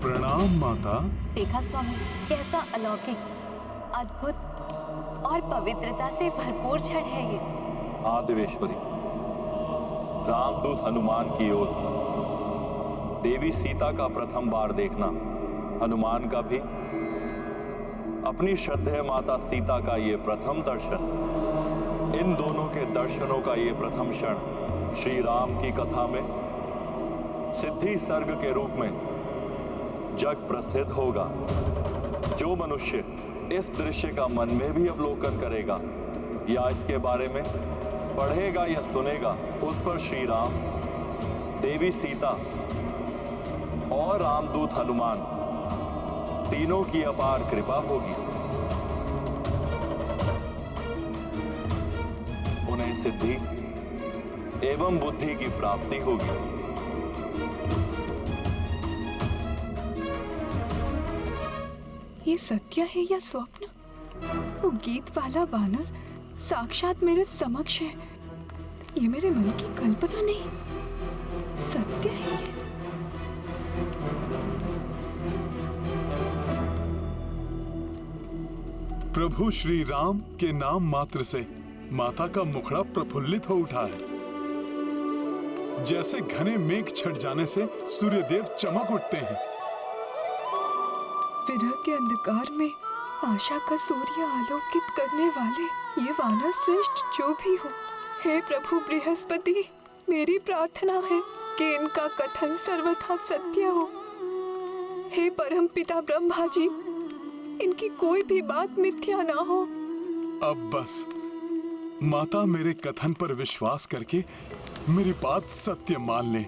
प्रणाम माता। देखा स्वामी, कैसा अलौकिक, अद्भुत और पवित्रता से भरपूर क्षण है ये। हाँ देवेश्वरी, रामदूत हनुमान की ओर देवी सीता का प्रथम बार देखना, हनुमान का भी अपनी श्रद्धेय माता सीता का ये प्रथम दर्शन, इन दोनों के दर्शनों का ये प्रथम क्षण श्री राम की कथा में सिद्धि सर्ग के रूप में जग प्रसिद्ध होगा। जो मनुष्य इस दृश्य का मन में भी अवलोकन करेगा या इसके बारे में पढ़ेगा या सुनेगा, उस पर श्री राम, देवी सीता और रामदूत हनुमान तीनों की अपार कृपा होगी। उन्हें सिद्धि एवं बुद्धि की प्राप्ति होगी। ये सत्य है या स्वप्न? वो गीत वाला वानर साक्षात मेरे समक्ष है। ये मेरे मन की कल्पना नहीं, सत्य है ये। प्रभु श्री राम के नाम मात्र से माता का मुखड़ा प्रफुल्लित हो उठा है। जैसे घने मेघ छट जाने से सूर्यदेव चमक उठते हैं। विरह के अंधकार में आशा का सूर्य आलोकित करने वाले ये वानर श्रेष्ठ जो भी हो, हे प्रभु बृहस्पति, मेरी प्रार्थना है कि इनका कथन सर्वथा सत्य हो। हे परम पिता ब्रह्मा जी, इनकी कोई भी बात मिथ्या ना हो। अब बस माता मेरे कथन पर विश्वास करके मेरी बात सत्य मान ले,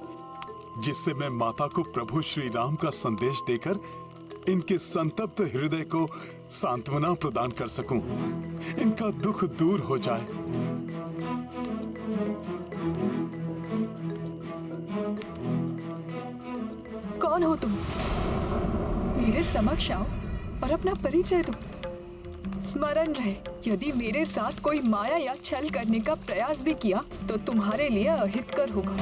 जिससे मैं माता को प्रभु श्री राम का संदेश देकर इनके संतप्त हृदय को सांत्वना प्रदान कर सकूं, इनका दुख दूर हो जाए। कौन हो तुम? मेरे समक्ष आओ और अपना परिचय दो। स्मरण रहे, यदि मेरे साथ कोई माया या छल करने का प्रयास भी किया तो तुम्हारे लिए अहितकर होगा।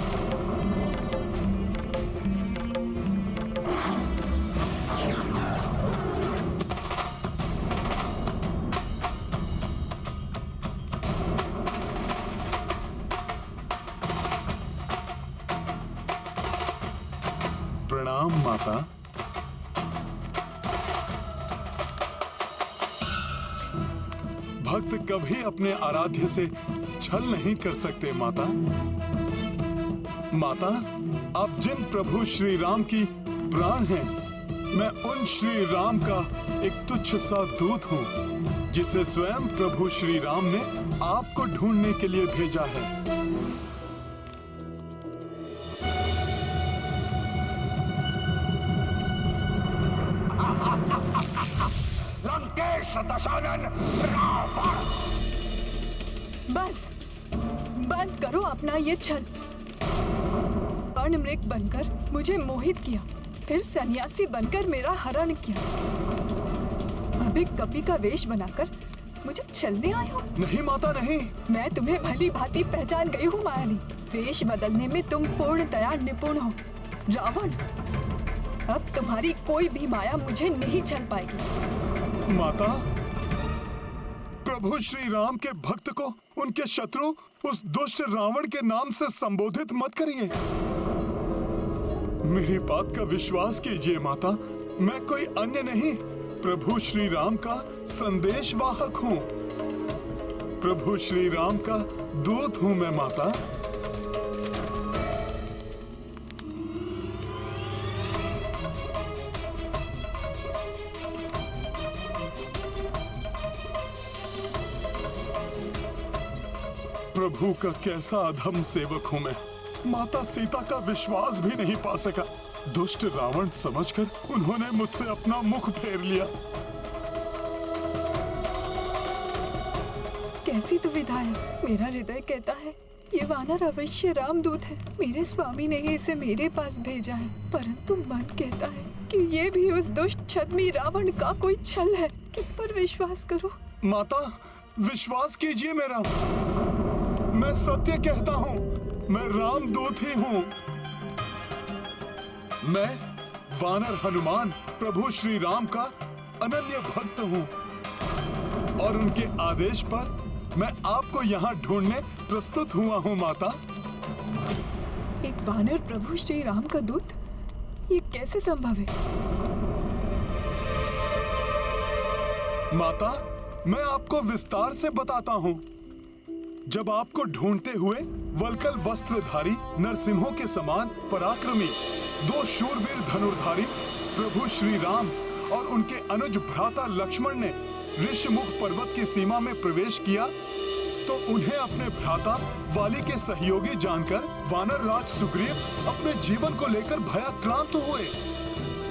प्रणाम माता। भक्त कभी अपने आराध्य से छल नहीं कर सकते माता। माता, आप जिन प्रभु श्री राम की प्राण हैं, मैं उन श्री राम का एक तुच्छ सा दूत हूँ, जिसे स्वयं प्रभु श्री राम ने आपको ढूंढने के लिए भेजा है। बस बंद करो अपना ये छल। वर्णमृग बनकर मुझे मोहित किया, फिर सन्यासी बनकर मेरा हरण किया, अभी कपि का वेश बनाकर मुझे छलने आए हो। नहीं माता, नहीं। मैं तुम्हें भली भांति पहचान गई हूँ मायावी। वेश बदलने में तुम पूर्णतया निपुण हो। रावण, अब तुम्हारी कोई भी माया मुझे नहीं छल पाएगी। माता, प्रभु श्री राम के भक्त को उनके शत्रु उस दुष्ट रावण के नाम से संबोधित मत करिए। मेरी बात का विश्वास कीजिए माता, मैं कोई अन्य नहीं, प्रभु श्री राम का संदेश वाहक हूँ। प्रभु श्री राम का दूत हूँ मैं माता। प्रभु का कैसा अधम सेवक हूं मैं। माता सीता का विश्वास भी नहीं पा सका। दुष्ट रावण समझकर उन्होंने मुझसे अपना मुख फेर लिया। कैसी दुविधा है। मेरा हृदय कहता है ये वानर अवश्य रामदूत है। मेरे स्वामी ने ही इसे मेरे पास भेजा है, परंतु मन कहता है कि ये भी उस दुष्ट छद्मी रावण का कोई छल है। किस पर विश्वास करूं? माता, विश्वास कीजिए मेरा, मैं सत्य कहता हूँ, मैं रामदूत ही हूँ। मैं वानर हनुमान प्रभु श्री राम का अनन्य भक्त हूँ और उनके आदेश पर मैं आपको यहाँ ढूंढने प्रस्तुत हुआ हूँ माता। एक वानर प्रभु श्री राम का दूत, ये कैसे संभव है? माता, मैं आपको विस्तार से बताता हूँ। जब आपको ढूंढते हुए वल्कल वस्त्रधारी नरसिंहों के समान पराक्रमी 2 शूरवीर धनुर्धारी प्रभु श्री राम और उनके अनुज भ्राता लक्ष्मण ने ऋषमुख पर्वत की सीमा में प्रवेश किया, तो उन्हें अपने भ्राता वाली के सहयोगी जानकर वानर राज सुग्रीव अपने जीवन को लेकर भयाक्रांत हुए।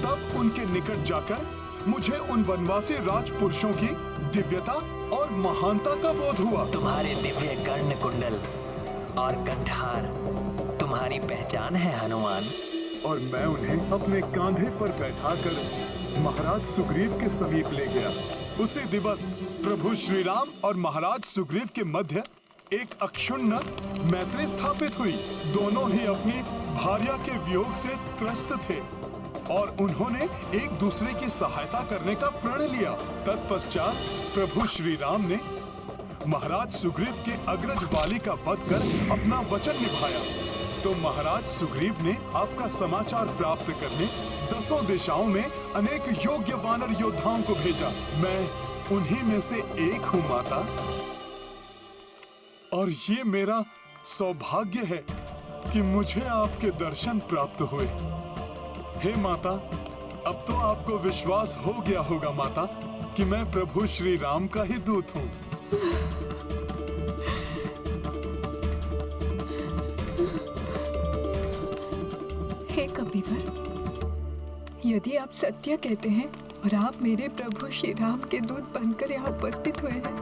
तब उनके निकट जाकर मुझे उन वनवासी राजपुरुषों की दिव्यता और महानता का बोध हुआ। तुम्हारे दिव्य कर्ण कुंडल और कंठार तुम्हारी पहचान है हनुमान। और मैं उन्हें अपने कांधे पर बैठाकर महाराज सुग्रीव के समीप ले गया। उसी दिवस प्रभु श्री राम और महाराज सुग्रीव के मध्य एक अक्षुण्ण मैत्री स्थापित हुई। दोनों ही अपनी भार्या के वियोग से त्रस्त थे और उन्होंने एक दूसरे की सहायता करने का प्रण लिया। तत्पश्चात प्रभु श्री राम ने महाराज सुग्रीव के अग्रज वाली का वध कर अपना वचन निभाया। तो महाराज सुग्रीव ने आपका समाचार प्राप्त करने 10 दिशाओं में अनेक योग्य वानर योद्धाओं को भेजा। मैं उन्हीं में से एक हूँ माता, और ये मेरा सौभाग्य है कि मुझे आपके दर्शन प्राप्त हुए। हे माता, अब तो आपको विश्वास हो गया होगा माता कि मैं प्रभु श्री राम का ही दूत हूँ। हे कपिवर, यदि आप सत्य कहते हैं और आप मेरे प्रभु श्री राम के दूत बनकर यहाँ उपस्थित हुए हैं,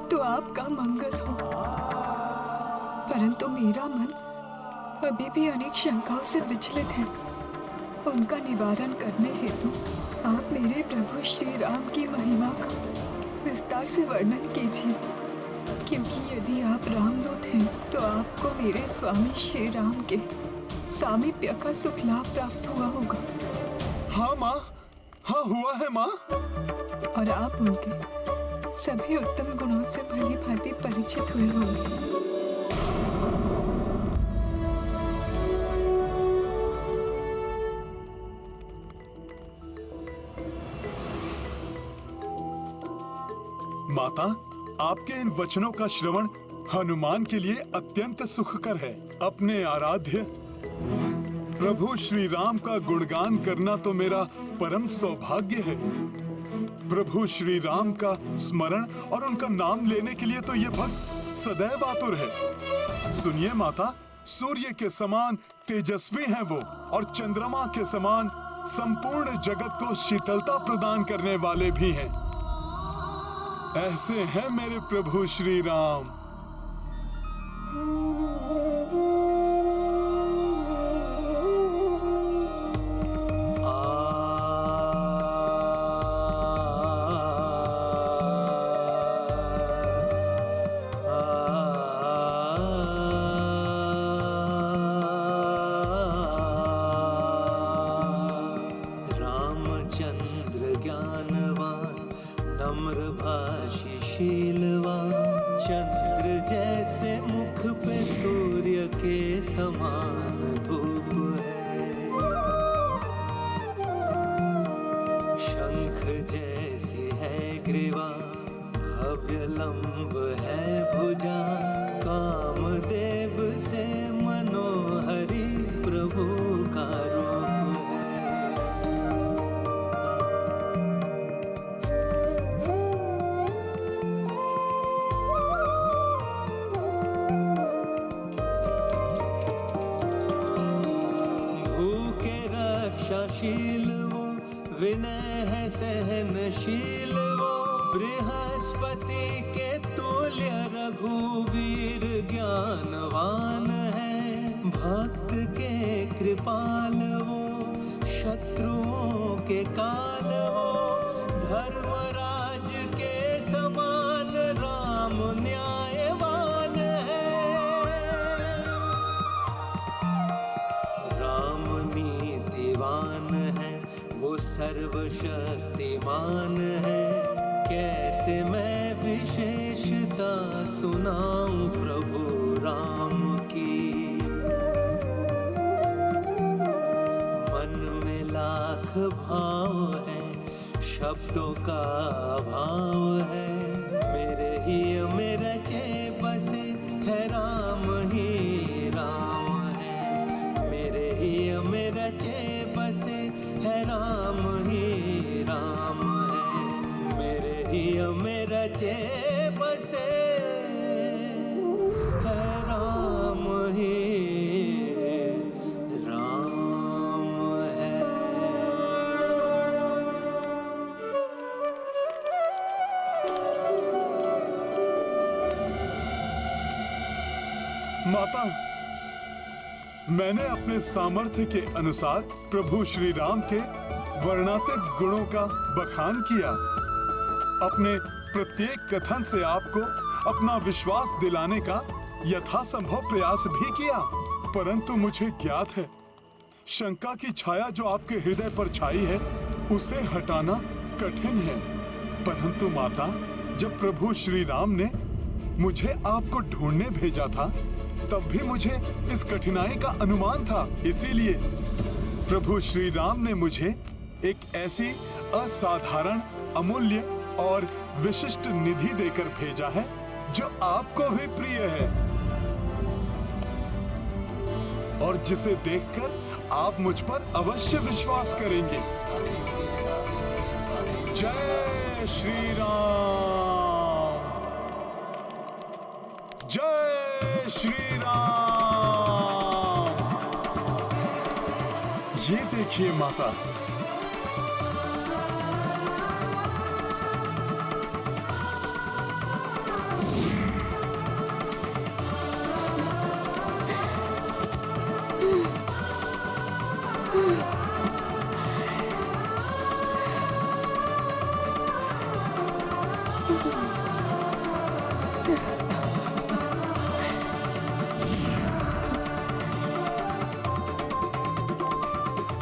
तो आपका मंगल हो। परंतु मेरा मन अभी भी अनेक शंकाओं से विचलित है। उनका निवारण करने हेतु आप मेरे प्रभु श्री राम की महिमा का विस्तार से वर्णन कीजिए, क्योंकि यदि आप रामदूत हैं तो आपको मेरे स्वामी श्री राम के सामीप्य का सुख लाभ प्राप्त हुआ होगा। हाँ माँ, हाँ हुआ है माँ। और आप उनके सभी उत्तम गुणों से भली भांति परिचित हुए होंगे। माता, आपके इन वचनों का श्रवण हनुमान के लिए अत्यंत सुखकर है। अपने आराध्य प्रभु श्री राम का गुणगान करना तो मेरा परम सौभाग्य है। प्रभु श्री राम का स्मरण और उनका नाम लेने के लिए तो ये भक्त सदैव आतुर है। सुनिए माता, सूर्य के समान तेजस्वी हैं वो और चंद्रमा के समान संपूर्ण जगत को शीतलता प्रदान करने वाले भी हैं। ऐसे हैं मेरे प्रभु श्री राम। रामचंद्र ज्ञानवान नम्र भाषी शीलवान, चंद्र जैसे मुख पे सूर्य के समान धूप है, शंख जैसी है ग्रीवा, भव्य लंब है भुजा, कामदेव से मनोहरी प्रभु का रूप है। रक्षाशील वो, विनय है सहनशील वो, बृहस्पति के तुल्य रघुवीर ज्ञानवान है, भक्त के कृपाल वो, शत्रुओं के काल वो, धर्मराज के समान राम न्यायवान है, राम नीतिवान सर्वशक्तिमान है। कैसे मैं विशेषता सुनाऊं प्रभु राम की। मन में लाख भाव है, शब्दों का अभाव है। मेरे ही मेरे चे बसे है राम ही राम है। मेरे ही मेरे चे बसे है राम ही राम है। मेरे ही मेरे चे बसे है राम ही राम है। माता, मैंने अपने सामर्थ्य के अनुसार प्रभु श्री राम के वर्णातीत गुणों का बखान किया। अपने प्रत्येक कथन से आपको अपना विश्वास दिलाने का यथासंभव प्रयास भी किया, परंतु मुझे ज्ञात है शंका की छाया जो आपके हृदय पर छाई है उसे हटाना कठिन है। परंतु माता, जब प्रभु श्री राम ने मुझे आपको ढूंढने भेजा था तब भी मुझे इस कठिनाई का अनुमान था। इसीलिए प्रभु श्री राम ने मुझे एक ऐसी असाधारण, अमूल्य और विशिष्ट निधि देकर भेजा है जो आपको भी प्रिय है और जिसे देखकर आप मुझ पर अवश्य विश्वास करेंगे। जय श्री राम, जय श्री राम। ये देखिए माता,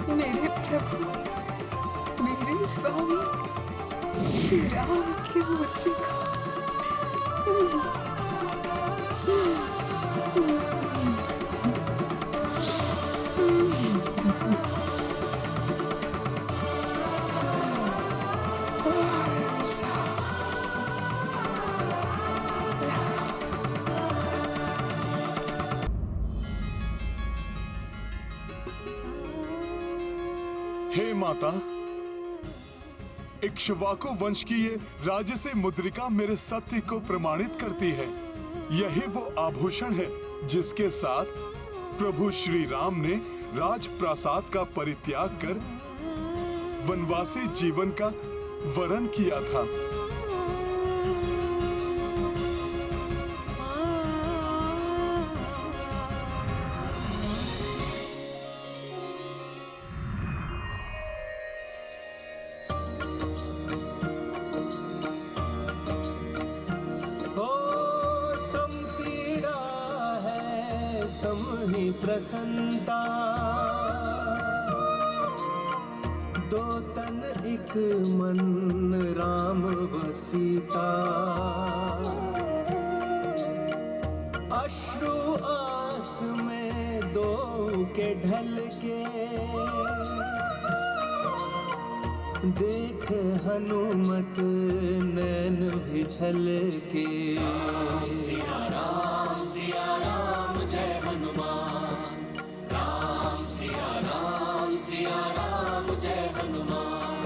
मेरे प्रभु, मेरे स्वामी राम की मुद्रिका। हे माता, इक्ष्वाकु वंश की ये राजसी मुद्रिका मेरे सत्य को प्रमाणित करती है। यही वो आभूषण है जिसके साथ प्रभु श्री राम ने राजप्रासाद का परित्याग कर वनवासी जीवन का वरण किया था। समहि प्रसन्नता, दो तन एक मन राम व सीता। अश्रु आस में दो के ढल के, देख हनुमत नैन भी झलके। सिया राम जय हनुमान। राम सिया राम जय हनुमान।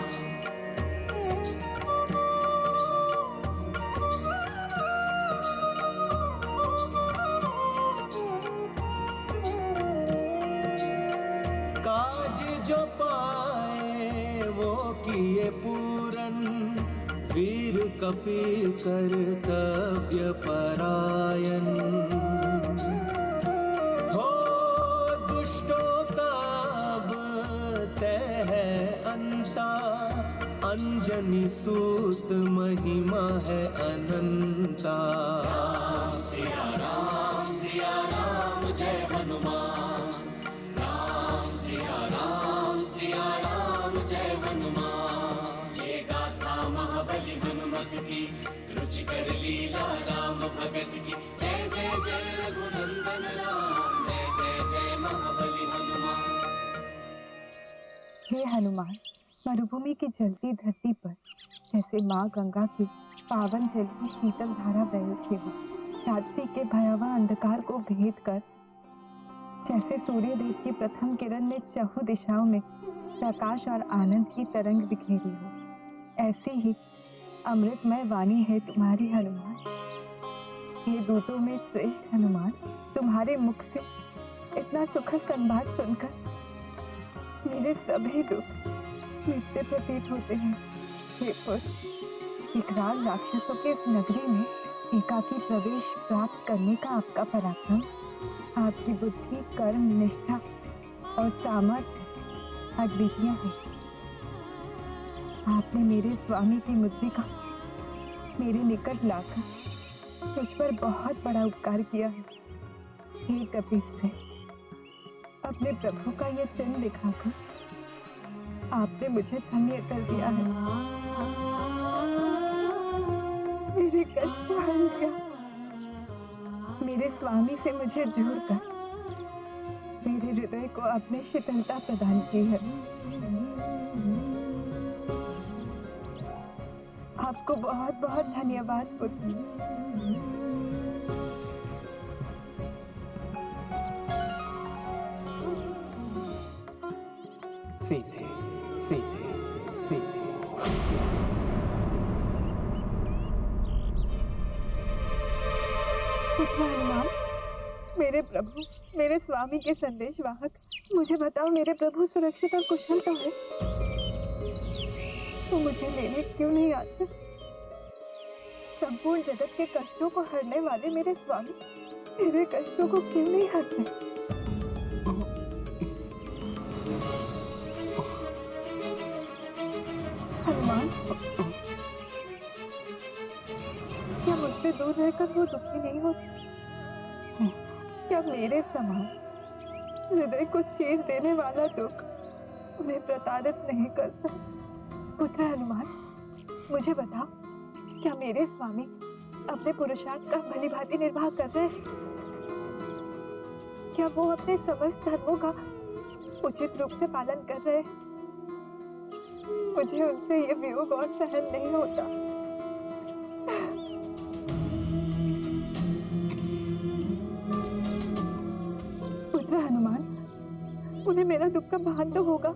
काज जो पाए वो किए पूरन, वीर कपि कर्तव्य परायण। हो दुष्टों का अब तय है अंता, अंजनी सूत महिमा है अनंता। राम सिया राम जय हनुमान। राम सिया राम राम जय हनुमान। ये गाथा महाबली हनुमत की, रुचिकर लीला राम भगत की। जय जय जय रघुनंदन राम, जय जय जय महाबली हनुमान। हे हनुमान, मरुभूमि की जलती धरती पर जैसे माँ गंगा की पावन जल की शीतल धारा बह उठी हो, रात्रि के भयावह अंधकार को भेद कर जैसे सूर्य देव की प्रथम किरण ने चहुं दिशाओं में प्रकाश और आनंद की तरंग बिखेरी हो, ऐसी ही अमृतमय वाणी है तुम्हारी हनुमान। हे दूतों में श्रेष्ठ हनुमान, तुम्हारे मुख से इतना सुखद संवाद सुनकर मेरे सभी दुख मिटते प्रतीत होते हैं। हे पुत्र, विकराल राक्षसों के इस नगरी में एकाकी प्रवेश प्राप्त करने का आपका पराक्रम, आपकी बुद्धि, कर्म, निष्ठा और सामर्थ्य अद्वितीय है। आपने मेरे स्वामी की मुद्रिका मेरे निकट लाकर मुझ पर बहुत बड़ा उपकार किया है। हे कपीश्वर, अपने प्रभु का यह चिन्ह दिखाकर आपने मुझे धन्य कर दिया है। मेरे कष्ट हर लिया, मेरे स्वामी से मुझे जोड़कर मेरे हृदय को आपने शीतलता प्रदान की है। आपको बहुत बहुत धन्यवाद पुत्र। सीधे सीधे सीधे। पुत्र हनुमान, मेरे प्रभु, मेरे स्वामी के संदेश वाहक, मुझे बताओ मेरे प्रभु सुरक्षित और कुशल तो है? तो मुझे लेने क्यों नहीं आते? संपूर्ण जगत के कष्टों को हरने वाले मेरे स्वामी मेरे कष्टों को क्यों नहीं हरते? हनुमान, क्या मुझसे दूर रहकर वो दुखी नहीं होते? क्या मेरे समान हृदय को चीर देने वाला दुख उन्हें प्रताड़ित नहीं करता? पुत्र हनुमान, मुझे बताओ, क्या मेरे स्वामी अपने पुरुषार्थ का भलीभांति निर्वाह कर रहे हैं? क्या वो अपने समस्त धर्मों का उचित रूप से पालन कर रहे हैं? मुझे उनसे ये वियोग और सहन नहीं होता। पुत्र हनुमान, उन्हें मेरा दुख का भान तो होगा,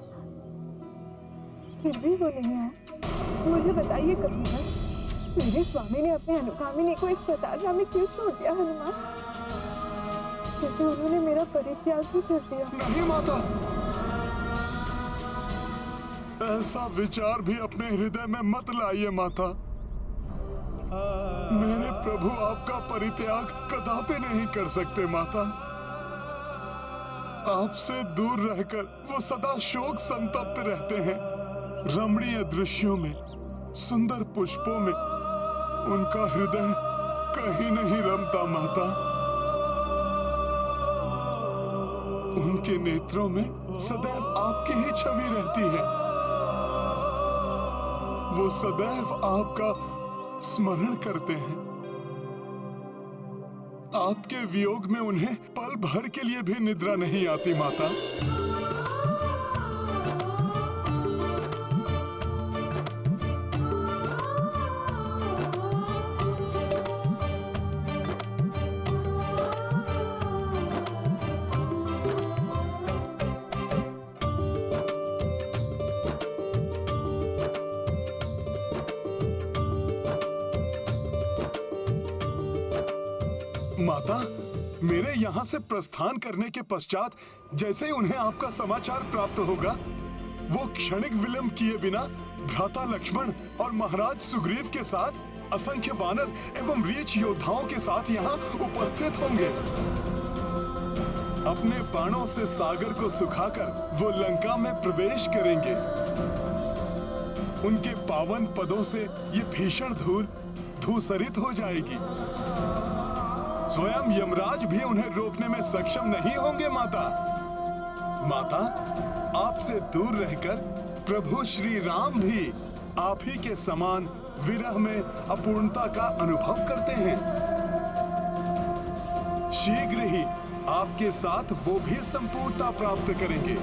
फिर भी वो नहीं आया। मुझे बताइए कभी मेरे स्वामी ने अपने अनुगामिनी को इस प्रताड़ना में क्यों छोड़ दिया? हनुमान, जैसे उन्होंने मेरा परित्याग भी कर दिया। नहीं माता, ऐसा विचार भी अपने हृदय में मत लाइए माता। मेरे प्रभु आपका परित्याग कदापि नहीं कर सकते माता। आपसे दूर रहकर वो सदा शोक संतप्त रहते हैं। रमणीय दृश्यों में, सुंदर पुष्पों में उनका हृदय कहीं नहीं रमता माता। उनके नेत्रों में सदैव आपकी ही छवि रहती है। वो सदैव आपका स्मरण करते हैं। आपके वियोग में उन्हें पल भर के लिए भी निद्रा नहीं आती माता। माता, मेरे यहाँ से प्रस्थान करने के पश्चात जैसे ही उन्हें आपका समाचार प्राप्त होगा, वो क्षणिक विलंब किए बिना भ्राता लक्ष्मण और महाराज सुग्रीव के साथ असंख्य वानर एवं रीछ योद्धाओं के साथ यहाँ उपस्थित होंगे। अपने बाणों से सागर को सुखाकर वो लंका में प्रवेश करेंगे। उनके पावन पदों से ये भीषण धूल धूसरित हो जाएगी। स्वयं यमराज भी उन्हें रोकने में सक्षम नहीं होंगे माता। माता, आपसे दूर रहकर प्रभु श्री राम भी आप ही के समान विरह में अपूर्णता का अनुभव करते हैं। शीघ्र ही आपके साथ वो भी संपूर्णता प्राप्त करेंगे।